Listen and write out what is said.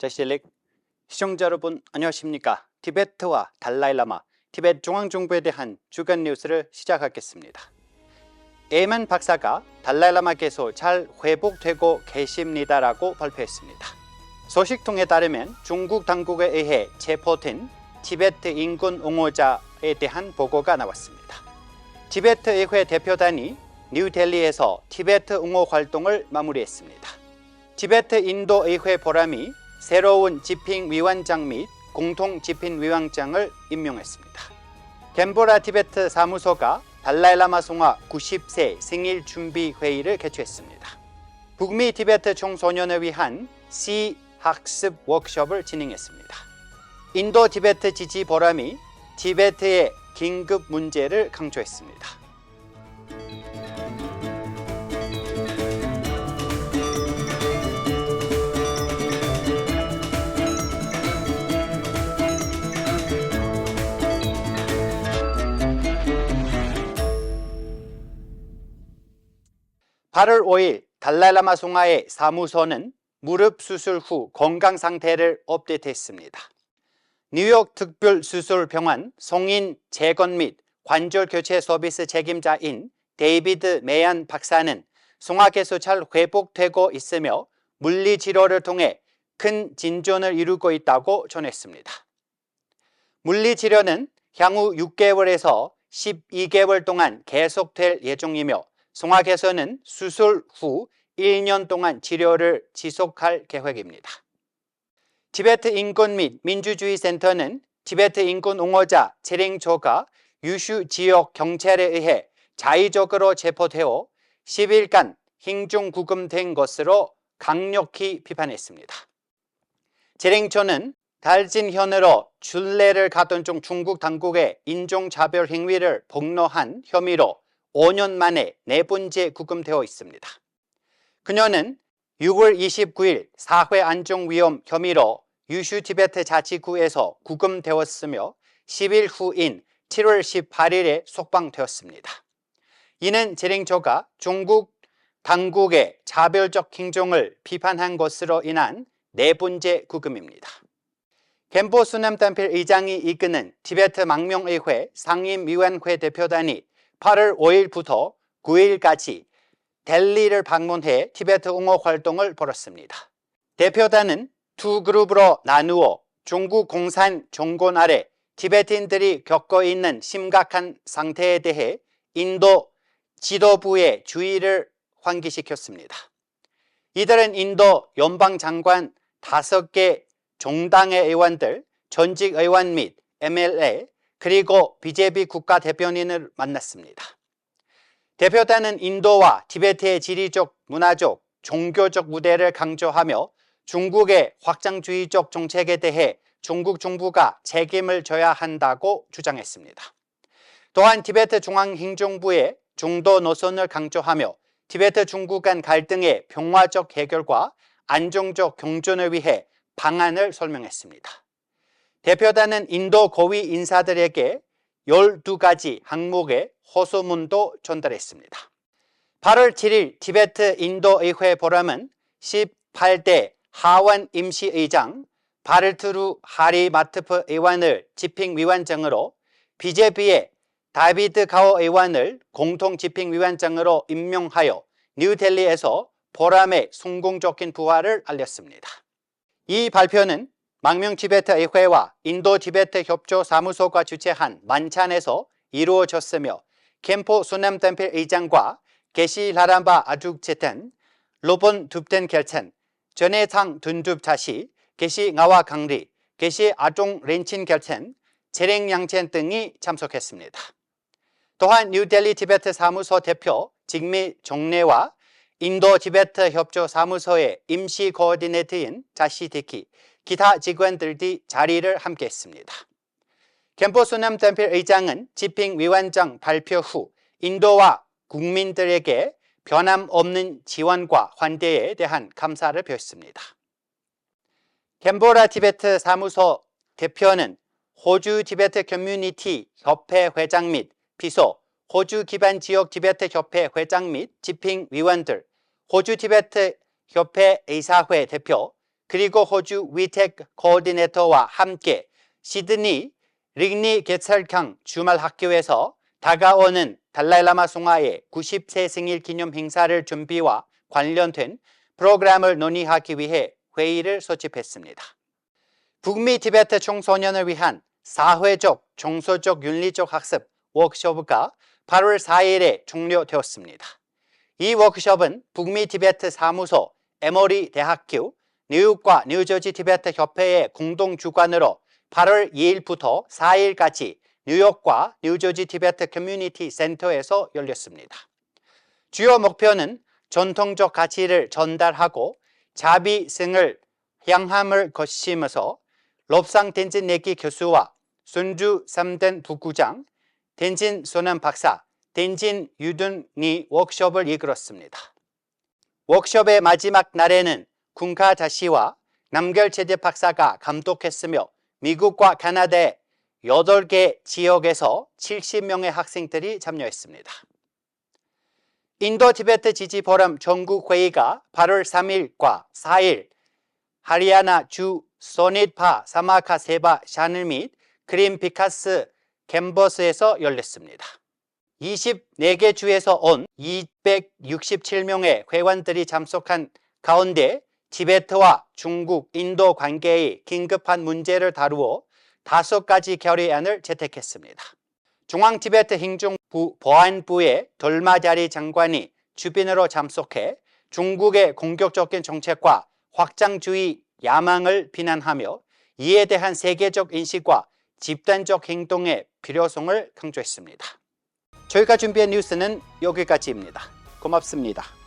자실릭 시청자 여러분 안녕하십니까? 티베트와 달라이라마, 티베트 중앙정부에 대한 주간 뉴스를 시작하겠습니다. 에이먼 박사가 달라이라마께서 잘 회복되고 계십니다라고 발표했습니다. 소식통에 따르면 중국 당국에 의해 체포된 티베트 인권 옹호자에 대한 보고가 나왔습니다. 티베트 의회 대표단이 뉴델리에서 티베트 옹호 활동을 마무리했습니다. 티베트 인도 의회 보람이 새로운 집행위원장 및 공통 집행위원장을 임명했습니다. 캔버라 티베트 사무소가 달라이라마 송하 90세 생일 준비 회의를 개최했습니다. 북미 티베트 청소년을 위한 시 학습 워크숍을 진행했습니다. 인도 티베트 지지 보람이 티베트의 긴급 문제를 강조했습니다. 8월 5일 달라이라마 송하의 사무소는 무릎 수술 후 건강 상태를 업데이트했습니다. 뉴욕 특별수술병원 성인 재건 및 관절 교체 서비스 책임자인 데이비드 메안 박사는 송하께서 잘 회복되고 있으며 물리치료를 통해 큰 진전을 이루고 있다고 전했습니다. 물리치료는 향후 6개월에서 12개월 동안 계속될 예정이며 송하께서는 수술 후 1년 동안 치료를 지속할 계획입니다. 티베트 인권 및 민주주의 센터는 티베트 인권 옹호자 체링초가 유슈 지역 경찰에 의해 자의적으로 체포되어 10일간 행정 구금된 것으로 강력히 비판했습니다. 체링초는 달진현으로 순례를 가던 중 중국 당국의 인종차별 행위를 폭로한 혐의로 5년 만에 4번째 구금되어 있습니다. 그녀는 6월 29일 사회 안정위험 혐의로 유슈 티베트 자치구에서 구금되었으며 10일 후인 7월 18일에 석방되었습니다. 이는 체링초가 중국 당국의 차별적 행정을 비판한 것으로 인한 4번째 구금입니다. 겐보 수남단필 의장이 이끄는 티베트 망명의회 상임위원회 대표단이 8월 5일부터 9일까지 델리를 방문해 티베트 옹호 활동을 벌였습니다. 대표단은 두 그룹으로 나누어 중국 공산 정권 아래 티베트인들이 겪고 있는 심각한 상태에 대해 인도 지도부의 주의를 환기시켰습니다. 이들은 인도 연방장관 5개 정당의 의원들, 전직 의원 및 MLA, 그리고 BJP 국가대변인을 만났습니다. 대표단은 인도와 티베트의 지리적, 문화적, 종교적 무대를 강조하며 중국의 확장주의적 정책에 대해 중국 정부가 책임을 져야 한다고 주장했습니다. 또한 티베트 중앙행정부의 중도 노선을 강조하며 티베트 중국 간 갈등의 평화적 해결과 안정적 경존을 위해 방안을 설명했습니다. 대표단은 인도 고위 인사들에게 12가지 항목의 호소문도 전달했습니다. 8월 7일 티베트 인도의회 보람은 18대 하원 임시의장 바르투루 하리마트프 의원을 집행위원장으로 BJP의 다비드 가오 의원을 공통 집행위원장으로 임명하여 뉴델리에서 보람의 성공적인 부활을 알렸습니다. 이 발표는 망명 티베트 의회와 인도 티베트 협조 사무소가 주최한 만찬에서 이루어졌으며 켄포 수남단필 의장과 게시 라람바 아둑체텐, 로본 둡텐 켈텐, 전해상 둔둡 자시, 게시 나와 강리, 게시 아종 렌친 켈텐, 제랭 양첸 등이 참석했습니다. 또한 뉴델리 티베트 사무소 대표 직미 정례와 인도 티베트 협조 사무소의 임시 코어디네이터인 자시 데키, 기타 직원들이 자리를 함께했습니다. 켄포 수남단필 의장은 집행위원장 발표 후 인도와 국민들에게 변함없는 지원과 환대에 대한 감사를 표했습니다. 캔버라 티베트 사무소 대표는 호주 티베트 커뮤니티 협회 회장 및 비서, 호주 기반 지역 티베트 협회 회장 및 집행위원들, 호주 티베트 협회 의사회 대표, 그리고 호주 위텍 코디네이터와 함께 시드니 링리 게찰캉 주말학교에서 다가오는 달라이라마 송하의 90세 생일 기념 행사를 준비와 관련된 프로그램을 논의하기 위해 회의를 소집했습니다. 북미 티베트 청소년을 위한 사회적, 정서적, 윤리적 학습 워크숍가 8월 4일에 종료되었습니다. 이 워크숍은 북미 티베트 사무소, 에머리 대학교, 뉴욕과 뉴저지 티베트 협회의 공동 주관으로 8월 2일부터 4일까지 뉴욕과 뉴저지 티베트 커뮤니티 센터에서 열렸습니다. 주요 목표는 전통적 가치를 전달하고 자비승을 향함을 거치면서 롭상 덴진 내기 교수와 손주 3대 부구장, 덴진 소남 박사, 덴진 유등이 워크숍을 이끌었습니다. 워크숍의 마지막 날에는 군카 다시와 남결체제 박사가 감독했으며 미국과 캐나다의 8개 지역에서 70명의 학생들이 참여했습니다. 인도 티베트 지지 포럼 전국회의가 8월 3일과 4일 하리아나 주 소닛파 사마카 세바 샤늘 및 그린 피카스 캔버스에서 열렸습니다. 24개 주에서 온 267명의 회원들이 참석한 가운데 티베트와 중국, 인도 관계의 긴급한 문제를 다루어 5가지 결의안을 채택했습니다. 중앙티베트 행정부 보안부의 돌마자리 장관이 주빈으로 참석해 중국의 공격적인 정책과 확장주의 야망을 비난하며 이에 대한 세계적 인식과 집단적 행동의 필요성을 강조했습니다. 저희가 준비한 뉴스는 여기까지입니다. 고맙습니다.